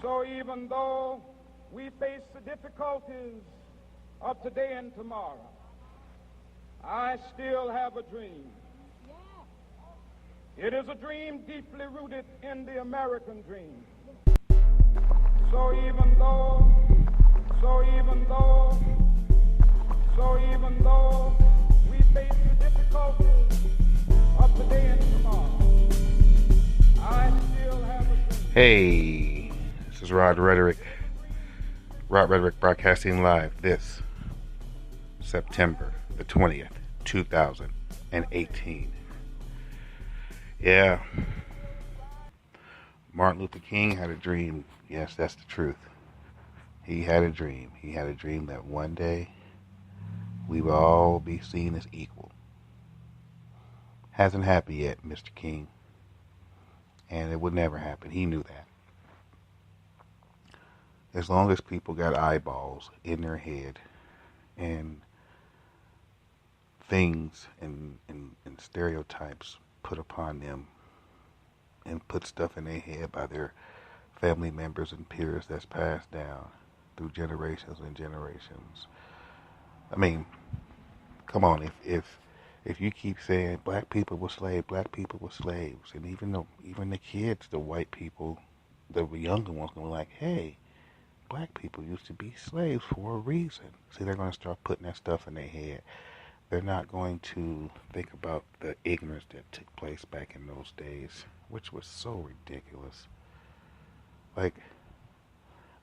So even though we face the difficulties of today and tomorrow, I still have a dream. It is a dream deeply rooted in the American dream. So even though we face the difficulties of today and tomorrow, I still have a dream. Hey, this is Rod Rhetoric broadcasting live this September the 20th, 2018. Yeah, Martin Luther King had a dream. Yes, that's the truth. He had a dream. He had a dream that one day we will all be seen as equal. Hasn't happened yet, Mr. King. And it would never happen. He knew that. As long as people got eyeballs in their head and things and stereotypes put upon them and put stuff in their head by their family members and peers that's passed down through generations and generations. I mean, come on, if you keep saying black people were slaves, and even the kids, the white people, the younger ones gonna be like, hey, black people used to be slaves for a reason. See, they're gonna start putting that stuff in their head. They're not going to think about the ignorance that took place back in those days, which was so ridiculous. Like,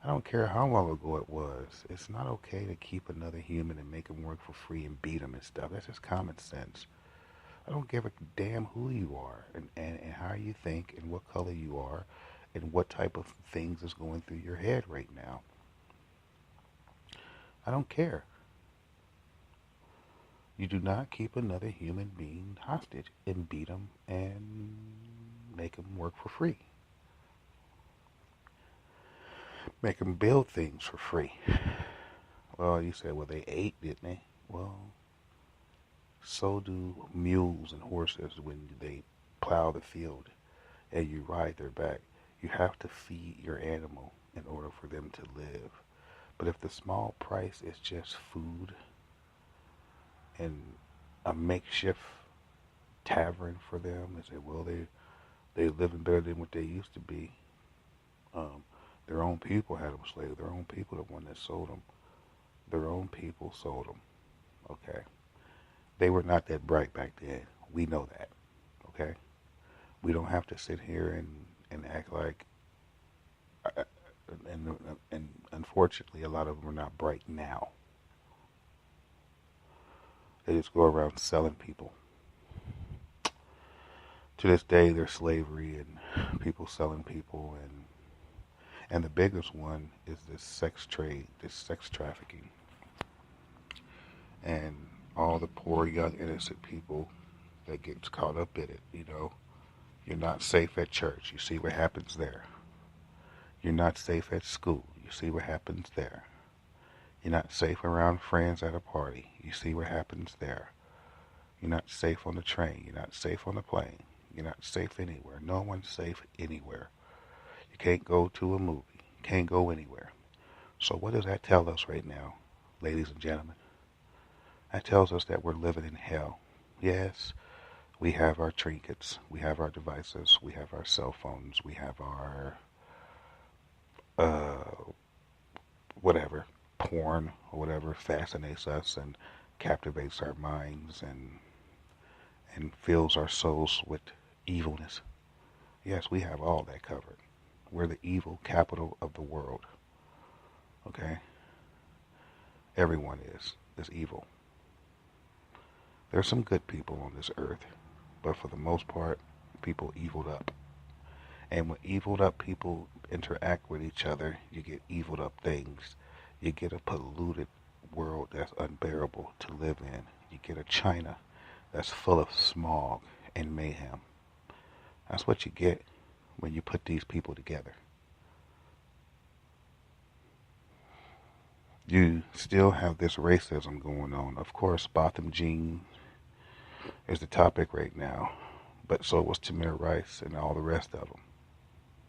I don't care how long ago it was. It's not okay to keep another human and make them work for free and beat them and stuff. That's just common sense. I don't give a damn who you are and how you think and what color you are and what type of things is going through your head right now. I don't care. You do not keep another human being hostage and beat them and make them work for free. Make them build things for free. Well, you said, well, they ate, didn't they? Well, so do mules and horses when they plow the field and you ride their back. You have to feed your animal in order for them to live. But if the small price is just food and a makeshift tavern for them, they say, well, they're living better than what they used to be. Their own people had them slaves. Their own people the one that sold them. Their own people sold them. Okay? They were not that bright back then. We know that. Okay? We don't have to sit here and act like, and unfortunately, a lot of them are not bright now. They just go around selling people. To this day, there's slavery and people selling people, and the biggest one is this sex trade, this sex trafficking, and all the poor, young, innocent people that gets caught up in it. You know, you're not safe at church. You see what happens there. You're not safe at school. You see what happens there. You're not safe around friends at a party. You see what happens there. You're not safe on the train. You're not safe on the plane. You're not safe anywhere. No one's safe anywhere. You can't go to a movie. You can't go anywhere. So what does that tell us right now, ladies and gentlemen? That tells us that we're living in hell. Yes, we have our trinkets. We have our devices. We have our cell phones. We have our whatever, porn or whatever fascinates us and captivates our minds and fills our souls with evilness. Yes, we have all that covered. We're the evil capital of the world. Okay? Everyone is evil. There's some good people on this earth, but for the most part, people eviled up. And when eviled up people interact with each other, you get eviled up things. You get a polluted world that's unbearable to live in. You get a China that's full of smog and mayhem. That's what you get when you put these people together. You still have this racism going on. Of course, Botham Jean is the topic right now, but so was Tamir Rice and all the rest of them.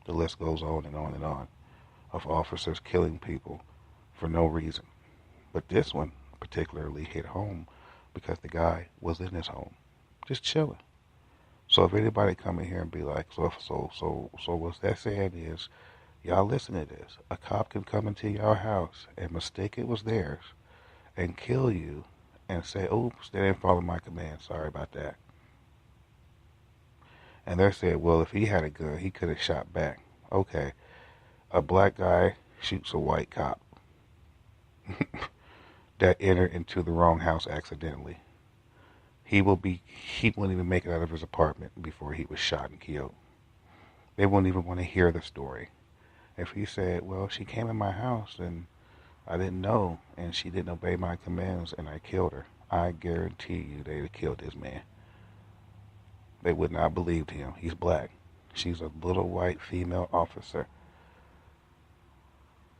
The list goes on and on and on. of officers killing people for no reason. But this one particularly hit home because the guy was in his home, just chilling. So if anybody come in here and be like, so what's that saying is, y'all listen to this. A cop can come into your house and mistake it was theirs and kill you and say, oops, they didn't follow my command. Sorry about that. And they're saying, well, if he had a gun, he could have shot back. Okay, a black guy shoots a white cop that entered into the wrong house accidentally. He wouldn't even make it out of his apartment before he was shot and killed. They wouldn't even want to hear the story. If he said, well, she came in my house and I didn't know and she didn't obey my commands and I killed her, I guarantee you they'd have killed this man. They would not have believed him. He's black. She's a little white female officer.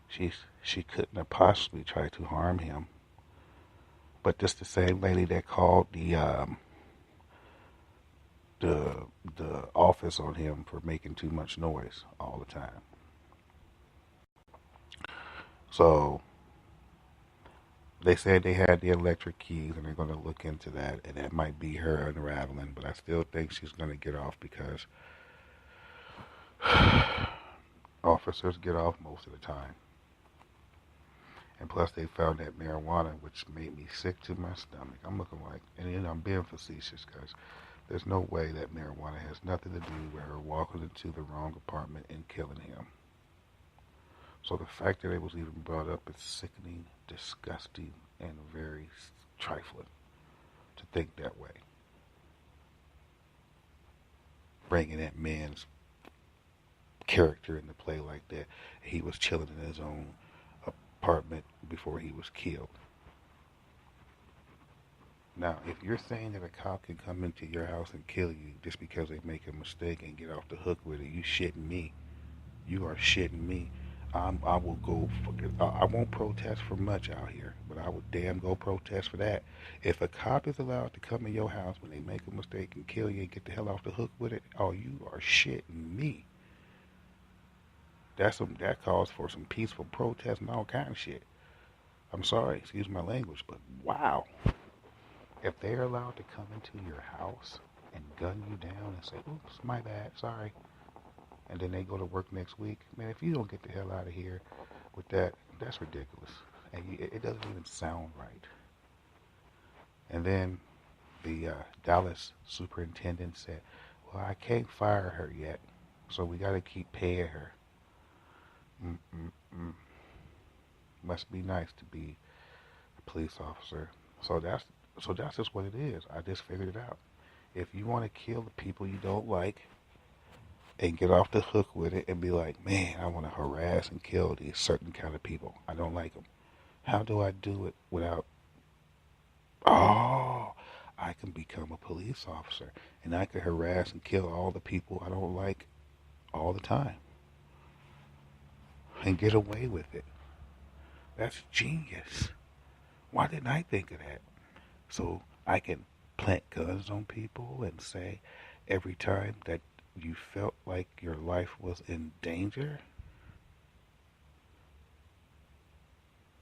She couldn't have possibly tried to harm him. But this the same lady that called the office on him for making too much noise all the time. So they said they had the electric keys and they're going to look into that, and that might be her unraveling, but I still think she's going to get off because officers get off most of the time. And plus they found that marijuana, which made me sick to my stomach. I'm looking like, and I'm being facetious because there's no way that marijuana has nothing to do with her walking into the wrong apartment and killing him. So the fact that it was even brought up is sickening, disgusting, and very trifling to think that way. Bringing that man's character into play like that. He was chilling in his own apartment before he was killed. Now, if you're saying that a cop can come into your house and kill you just because they make a mistake and get off the hook with it, you shitting me. You are shitting me. I will go. I won't protest for much out here, but I would damn go protest for that. If a cop is allowed to come in your house when they make a mistake and kill you and get the hell off the hook with it, oh, you are shitting me. That calls for some peaceful protest and all kind of shit. I'm sorry, excuse my language, but wow. If they're allowed to come into your house and gun you down and say, oops, my bad, sorry, and then they go to work next week, man, if you don't get the hell out of here with that, that's ridiculous. And it doesn't even sound right. And then the Dallas superintendent said, well, I can't fire her yet, so we got to keep paying her. Must be nice to be a police officer. So that's just what it is. I just figured it out. If you want to kill the people you don't like and get off the hook with it and be like, man, I want to harass and kill these certain kind of people. I don't like them. How do I do it without, I can become a police officer and I can harass and kill all the people I don't like all the time and get away with it. That's genius. Why didn't I think of that? So I can plant guns on people and say every time that you felt like your life was in danger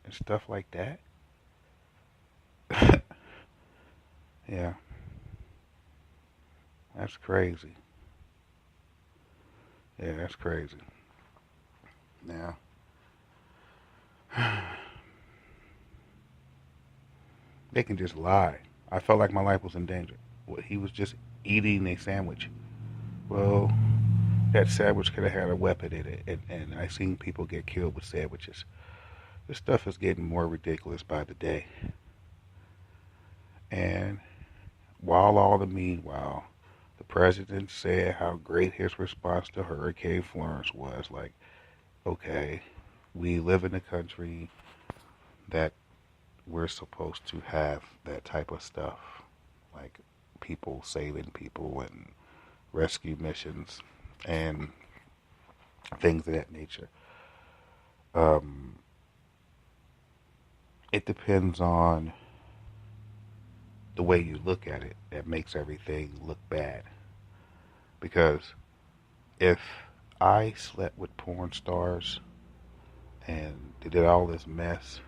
and stuff like that. Yeah. That's crazy. Yeah, that's crazy. Now, they can just lie. I felt like my life was in danger. Well, he was just eating a sandwich. Well, that sandwich could have had a weapon in it, and I've seen people get killed with sandwiches. This stuff is getting more ridiculous by the day. And all the meanwhile, the president said how great his response to Hurricane Florence was. Like, okay, we live in a country that we're supposed to have that type of stuff, like people saving people and rescue missions and things of that nature. It depends on the way you look at it that makes everything look bad. Because if I slept with porn stars and they did all this mess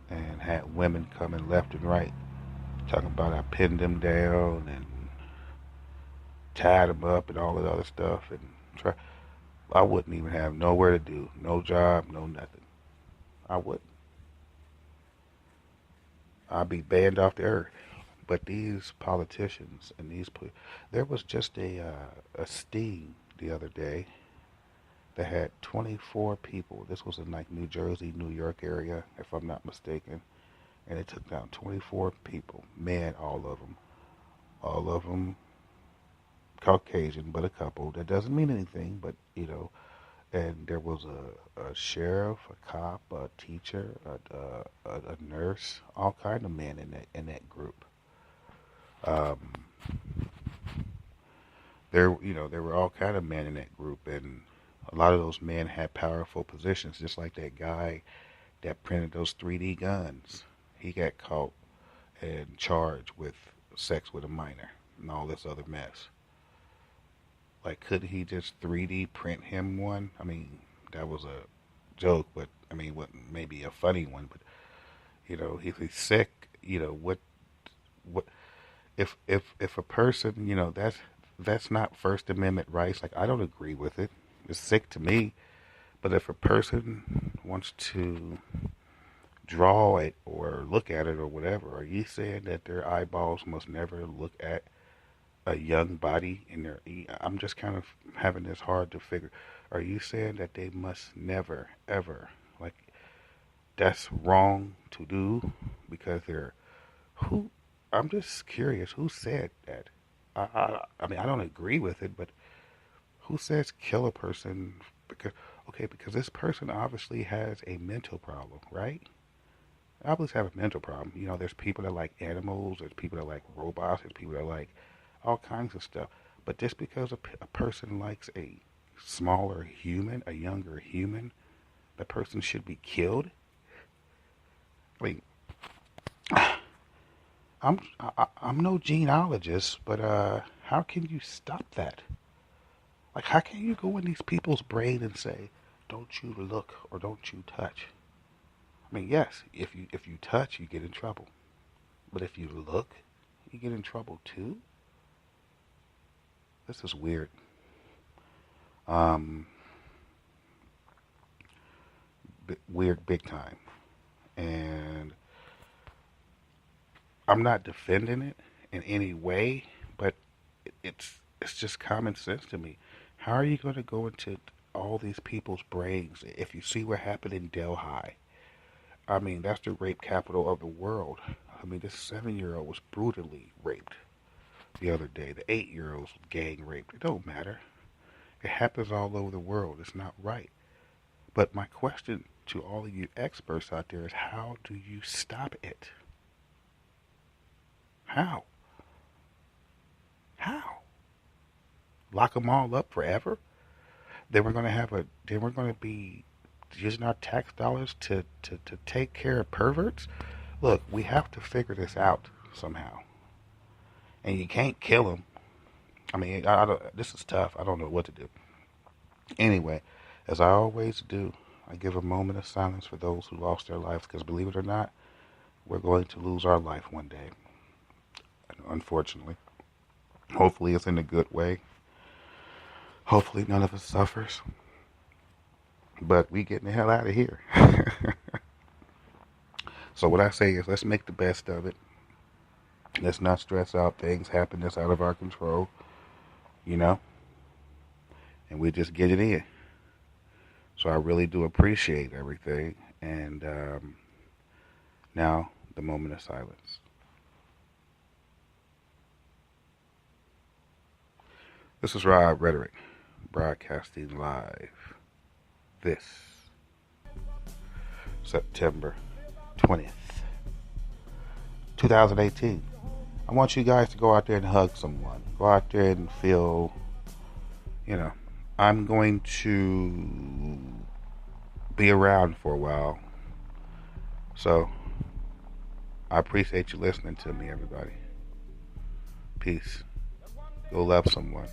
and had women coming left and right talking about I pinned them down and tied them up and all that other stuff. And I wouldn't even have nowhere to do, no job, no nothing. I wouldn't. I'd be banned off the earth. But these politicians and there was just a sting the other day that had 24 people. This was in like New Jersey, New York area, if I'm not mistaken. And it took down 24 people, men, all of them Caucasian, but a couple. That doesn't mean anything, but and there was a sheriff, a cop, a teacher, a nurse, all kind of men in that group. There were all kind of men in that group, and a lot of those men had powerful positions, just like that guy that printed those 3D guns. He got caught and charged with sex with a minor and all this other mess. Like, couldn't he just 3D print him one? I mean, that was a joke, but I mean, maybe a funny one. But if he's sick, what if a person, that's not First Amendment rights. Like, I don't agree with it. It's sick to me. But if a person wants to draw it or look at it or whatever, are you saying that their eyeballs must never look at a young body in their? I'm just kind of having this hard to figure. Are you saying that they must never, ever, like, that's wrong to do because they're who? I'm just curious. Who said that? I mean, I don't agree with it, but who says kill a person because this person obviously has a mental problem, right? Obviously have a mental problem. There's people that like animals, there's people that like robots, there's people that like all kinds of stuff. But just because a person likes a smaller human, a younger human, the person should be killed? I mean, I'm no genealogist, but how can you stop that? Like, how can you go in these people's brain and say, don't you look or don't you touch? I mean, yes, if you touch, you get in trouble. But if you look, you get in trouble too? This is weird. Weird big time. And I'm not defending it in any way, but it's just common sense to me. How are you going to go into all these people's brains if you see what happened in Delhi? I mean, that's the rape capital of the world. I mean, this 7-year-old was brutally raped the other day. The 8-year-old was gang raped. It don't matter. It happens all over the world. It's not right. But my question to all of you experts out there is, how do you stop it? How? Lock them all up forever? Then we're going to be using our tax dollars to take care of perverts? Look, we have to figure this out somehow. And you can't kill them. I mean, this is tough. I don't know what to do. Anyway, as I always do, I give a moment of silence for those who lost their lives, because believe it or not, we're going to lose our life one day. Unfortunately. Hopefully it's in a good way. Hopefully none of us suffers. But we getting the hell out of here. So what I say is, let's make the best of it. Let's not stress out things happen that's out of our control. And we just get it in. So I really do appreciate everything. And now, the moment of silence. This is Rod Rhetoric, broadcasting live this September 20th, 2018. I want you guys to go out there and hug someone. Go out there and feel, I'm going to be around for a while. So, I appreciate you listening to me, everybody. Peace. Go love someone.